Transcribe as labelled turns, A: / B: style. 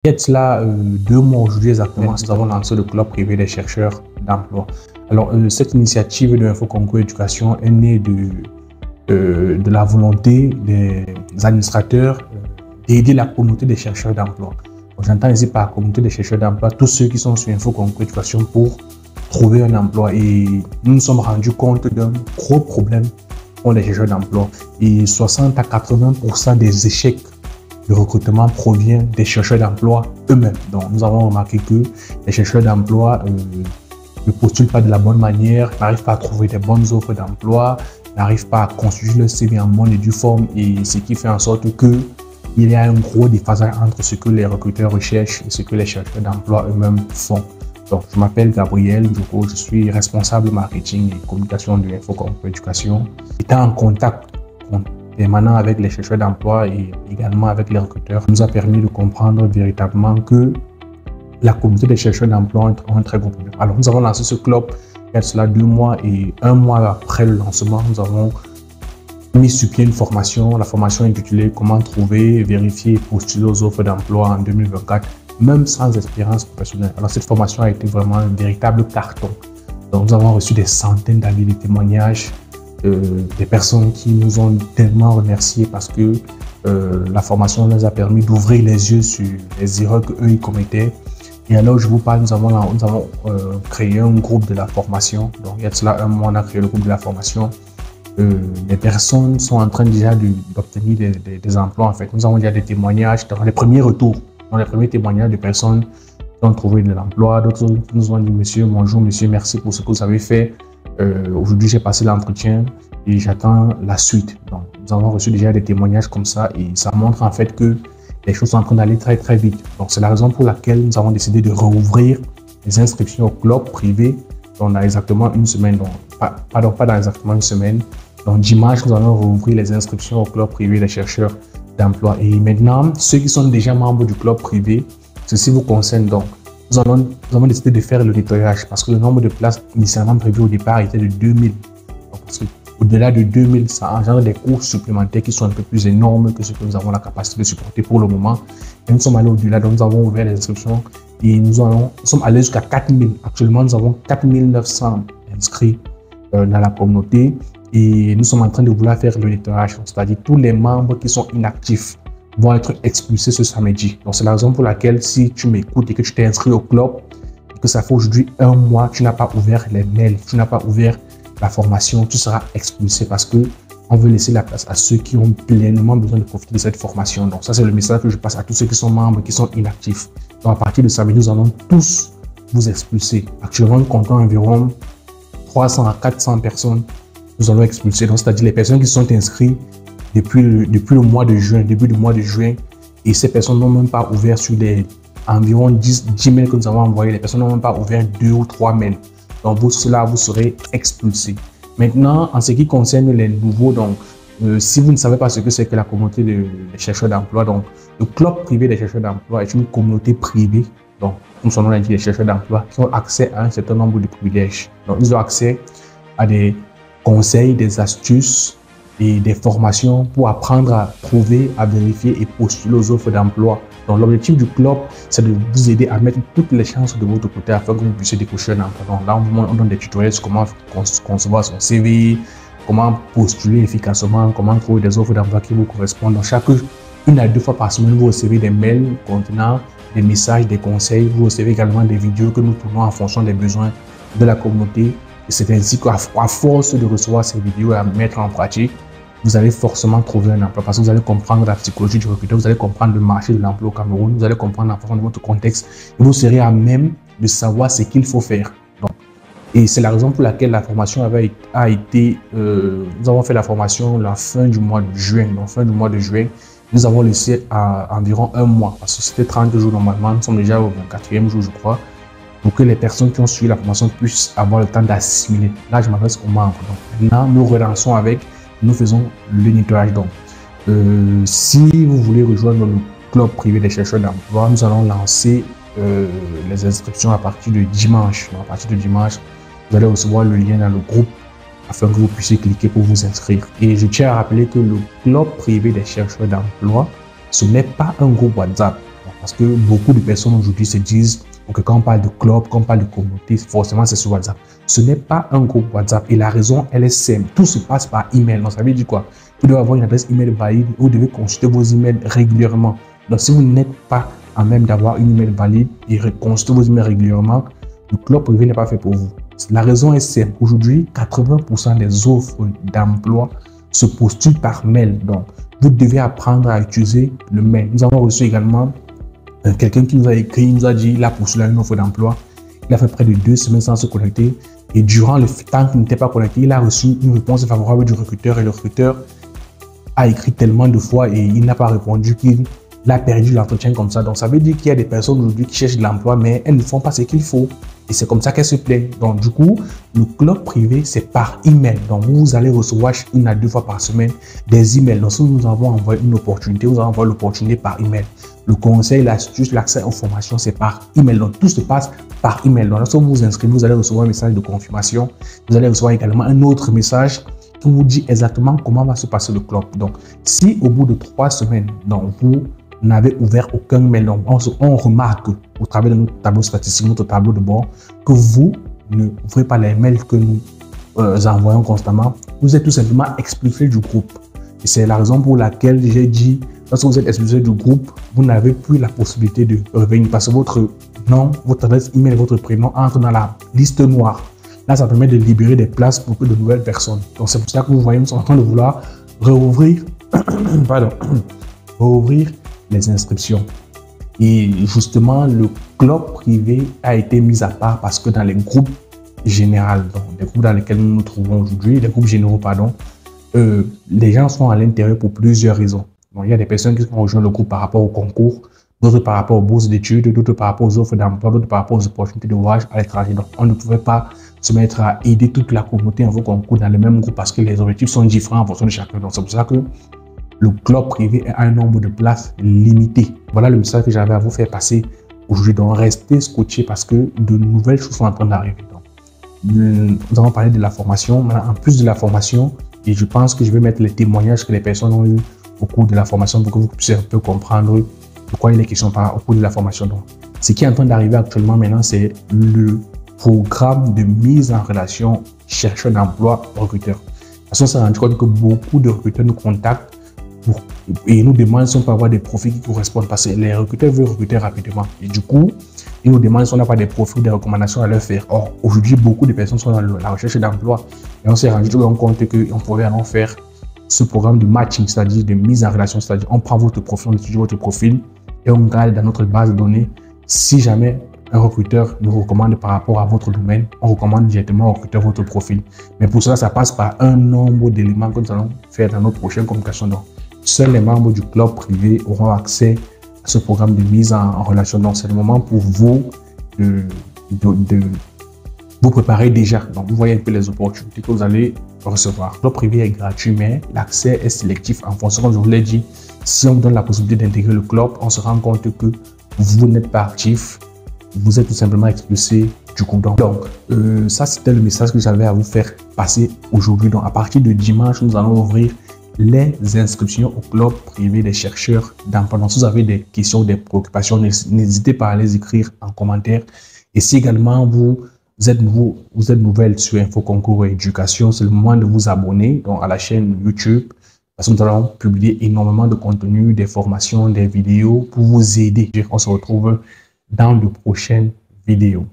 A: Il y a de cela 2 mois aujourd'hui exactement, nous avons lancé le club privé des chercheurs d'emploi. Alors, cette initiative de InfoConcours Éducation est née de la volonté des administrateurs d'aider la communauté des chercheurs d'emploi. J'entends ici par communauté des chercheurs d'emploi tous ceux qui sont sur InfoConcours Éducation pour trouver un emploi. Et nous nous sommes rendus compte d'un gros problème pour les chercheurs d'emploi. Et 60 à 80% des échecs de recrutement provient des chercheurs d'emploi eux-mêmes. Donc, nous avons remarqué que les chercheurs d'emploi ne postulent pas de la bonne manière, n'arrivent pas à trouver des bonnes offres d'emploi, n'arrivent pas à construire leur CV en bonne et due forme, et ce qui fait en sorte qu'il y a un gros déphasage entre ce que les recruteurs recherchent et ce que les chercheurs d'emploi eux-mêmes font. Donc, je m'appelle Gabriel, je suis responsable marketing et communication de InfoConcours Éducation. Étant en contact permanent avec les chercheurs d'emploi et également avec les recruteurs, nous a permis de comprendre véritablement que la communauté des chercheurs d'emploi ont un très gros problème. Alors, nous avons lancé ce club il y a cela 2 mois et 1 mois après le lancement, nous avons mis sur pied une formation. La formation est intitulée « Comment trouver, vérifier et postuler aux offres d'emploi en 2024, même sans expérience professionnelle ». Alors, cette formation a été vraiment un véritable carton. Donc, nous avons reçu des centaines d'avis de témoignages, des personnes qui nous ont tellement remerciés parce que la formation nous a permis d'ouvrir les yeux sur les erreurs qu'eux ils commettaient. Et alors, je vous parle, nous avons créé un groupe de la formation. Donc, il y a de cela 1 mois, on a créé le groupe de la formation. Les personnes sont en train déjà d'obtenir des emplois. En fait, nous avons déjà des témoignages, dans les premiers retours, dans les premiers témoignages de personnes qui ont trouvé de l'emploi. D'autres nous ont dit: monsieur, bonjour, monsieur, merci pour ce que vous avez fait. Aujourd'hui, j'ai passé l'entretien et j'attends la suite. Donc, nous avons reçu déjà des témoignages comme ça et ça montre en fait que les choses sont en train d'aller très très vite. Donc, c'est la raison pour laquelle nous avons décidé de rouvrir les inscriptions au club privé dans exactement 1 semaine. Donc, pas dans exactement 1 semaine. Donc, dimanche, nous allons rouvrir les inscriptions au club privé des chercheurs d'emploi. Et maintenant, ceux qui sont déjà membres du club privé, ceci vous concerne donc. Nous avons décidé de faire le nettoyage parce que le nombre de places initialement prévu au départ était de 2000. Donc, parce qu'au-delà de 2000, ça engendre des coûts supplémentaires qui sont un peu plus énormes que ce que nous avons la capacité de supporter pour le moment. Et nous sommes allés au-delà, donc nous avons ouvert les inscriptions et nous sommes allés jusqu'à 4000. Actuellement, nous avons 4900 inscrits dans la communauté et nous sommes en train de vouloir faire le nettoyage, c'est-à-dire tous les membres qui sont inactifs vont être expulsés ce samedi. Donc, c'est la raison pour laquelle si tu m'écoutes et que tu t'es inscrit au club et que ça fait aujourd'hui 1 mois, tu n'as pas ouvert les mails, tu n'as pas ouvert la formation, tu seras expulsé parce que on veut laisser la place à ceux qui ont pleinement besoin de profiter de cette formation. Donc, ça, c'est le message que je passe à tous ceux qui sont membres, qui sont inactifs. Donc, à partir de samedi, nous allons tous vous expulser. Actuellement, nous comptons environ 300 à 400 personnes. Nous allons expulser. Donc, c'est-à-dire les personnes qui sont inscrites depuis le mois de juin, début du mois de juin, et ces personnes n'ont même pas ouvert sur les environ 10 mails que nous avons envoyés. Les personnes n'ont même pas ouvert 2 ou 3 mails. Donc, vous serez expulsés. Maintenant, en ce qui concerne les nouveaux, donc, si vous ne savez pas ce que c'est que la communauté des chercheurs d'emploi, donc, le club privé des chercheurs d'emploi est une communauté privée, donc, comme son nom l'indique, les chercheurs d'emploi, qui ont accès à un certain nombre de privilèges. Donc, ils ont accès à des conseils, des astuces, et des formations pour apprendre à trouver, à vérifier et postuler aux offres d'emploi. Donc, l'objectif du club, c'est de vous aider à mettre toutes les chances de votre côté afin que vous puissiez décocher un emploi. Donc, là, on donne des tutoriels sur comment concevoir son CV, comment postuler efficacement, comment trouver des offres d'emploi qui vous correspondent. Donc, chaque 1 à 2 fois par semaine, vous recevez des mails contenant des messages, des conseils. Vous recevez également des vidéos que nous tournons en fonction des besoins de la communauté. Et c'est ainsi qu'à force de recevoir ces vidéos et à mettre en pratique, vous allez forcément trouver un emploi parce que vous allez comprendre la psychologie du recruteur, vous allez comprendre le marché de l'emploi au Cameroun, vous allez comprendre en fonction de votre contexte et vous serez à même de savoir ce qu'il faut faire. Donc, et c'est la raison pour laquelle la formation a été, nous avons fait la formation la fin du mois de juin. Donc, fin du mois de juin, nous avons laissé à environ 1 mois parce que c'était 30 jours normalement, nous sommes déjà au 24e jour, je crois, pour que les personnes qui ont suivi la formation puissent avoir le temps d'assimiler. Là, je m'adresse aux membres. Donc, maintenant, nous relançons avec. Nous faisons le nettoyage. Donc, si vous voulez rejoindre le club privé des chercheurs d'emploi, nous allons lancer les inscriptions à partir de dimanche. Donc, à partir de dimanche, vous allez recevoir le lien dans le groupe afin que vous puissiez cliquer pour vous inscrire. Et je tiens à rappeler que le club privé des chercheurs d'emploi, ce n'est pas un groupe WhatsApp. Parce que beaucoup de personnes aujourd'hui se disent que quand on parle de club, quand on parle de communauté, forcément c'est sur WhatsApp. Ce n'est pas un groupe WhatsApp et la raison, elle est simple. Tout se passe par email. Donc ça veut dire quoi? Vous devez avoir une adresse email valide, vous devez consulter vos emails régulièrement. Donc si vous n'êtes pas à même d'avoir une email valide et consulter vos emails régulièrement, le club privé n'est pas fait pour vous. La raison est simple. Aujourd'hui, 80% des offres d'emploi se postulent par mail. Donc, vous devez apprendre à utiliser le mail. Nous avons reçu également quelqu'un qui nous a écrit, il nous a dit, il a postulé à une offre d'emploi. Il a fait près de 2 semaines sans se connecter. Et durant le temps qu'il n'était pas connecté, il a reçu une réponse favorable du recruteur. Et le recruteur a écrit tellement de fois et il n'a pas répondu qu'il a perdu l'entretien comme ça. Donc, ça veut dire qu'il y a des personnes aujourd'hui qui cherchent de l'emploi, mais elles ne font pas ce qu'il faut. Et c'est comme ça qu'elles se plaignent. Donc, du coup, le club privé, c'est par email. Donc, vous allez recevoir 1 à 2 fois par semaine des emails. Donc, si nous avons envoyé une opportunité, vous allez envoyer l'opportunité par email. Le conseil, l'astuce, l'accès aux formations, c'est par email. Donc, tout se passe par email. Donc, lorsque vous vous inscrivez, vous allez recevoir un message de confirmation. Vous allez recevoir également un autre message qui vous dit exactement comment va se passer le club. Donc, si au bout de 3 semaines, donc, vous n'avez ouvert aucun mail, donc on remarque au travers de notre tableau statistique, notre tableau de bord, que vous ne ouvrez pas les mails que nous envoyons constamment. Vous êtes tout simplement expulsé du groupe. Et c'est la raison pour laquelle j'ai dit, lorsque vous êtes expulsé du groupe, vous n'avez plus la possibilité de revenir parce que votre nom, votre adresse email, votre prénom entrent dans la liste noire. Là, ça permet de libérer des places pour de nouvelles personnes. Donc, c'est pour ça que vous voyez, nous sommes en train de vouloir rouvrir, rouvrir les inscriptions. Et justement, le club privé a été mis à part parce que dans les groupes généraux, donc les groupes dans lesquels nous nous trouvons aujourd'hui, les groupes généraux, pardon, les gens sont à l'intérieur pour plusieurs raisons. Donc, il y a des personnes qui ont rejoint le groupe par rapport au concours, d'autres par rapport aux bourses d'études, d'autres par rapport aux offres d'emploi, d'autres par rapport aux opportunités de voyage à l'étranger. Donc, on ne pouvait pas se mettre à aider toute la communauté en vos concours dans le même groupe parce que les objectifs sont différents en fonction de chacun. Donc, c'est pour ça que le club privé a un nombre de places limité. Voilà le message que j'avais à vous faire passer aujourd'hui. Donc, restez scotché parce que de nouvelles choses sont en train d'arriver. Nous avons parlé de la formation. Maintenant, en plus de la formation, et je pense que je vais mettre les témoignages que les personnes ont eu au cours de la formation pour que vous puissiez un peu comprendre de quoi il est question au cours de la formation. Donc, ce qui est en train d'arriver actuellement maintenant, c'est le programme de mise en relation chercheur d'emploi recruteur. Parce qu'on s'est rendu compte que beaucoup de recruteurs nous contactent et nous demandent si on peut avoir des profils qui correspondent parce que les recruteurs veulent recruter rapidement. Et du coup, ils nous demandent si on n'a pas des profils ou des recommandations à leur faire. Or, aujourd'hui, beaucoup de personnes sont dans la recherche d'emploi et on s'est rendu compte qu'on pouvait alors faire ce programme de matching, c'est-à-dire de mise en relation, c'est-à-dire on prend votre profil, on étudie votre profil et on garde dans notre base de données. Si jamais un recruteur nous recommande par rapport à votre domaine, on recommande directement au recruteur votre profil. Mais pour cela, ça passe par un nombre d'éléments que nous allons faire dans notre prochaine communication. Donc, seuls les membres du club privé auront accès à ce programme de mise en relation. Donc, c'est le moment pour vous de vous préparer déjà. Donc, vous voyez un peu les opportunités que vous allez recevoir. Le club privé est gratuit, mais l'accès est sélectif en fonction, comme je vous l'ai dit. Si on vous donne la possibilité d'intégrer le club, on se rend compte que vous n'êtes pas actif. Vous êtes tout simplement expulsé du groupe. Donc, ça, c'était le message que j'avais à vous faire passer aujourd'hui. Donc, à partir de dimanche, nous allons ouvrir les inscriptions au club privé des chercheurs d'emploi. Donc, si vous avez des questions, des préoccupations, n'hésitez pas à les écrire en commentaire. Et si également vous êtes nouvelle sur InfoConcours et Éducation, c'est le moment de vous abonner donc, à la chaîne YouTube parce que nous allons publier énormément de contenu, des formations, des vidéos pour vous aider. On se retrouve dans de prochaines vidéos.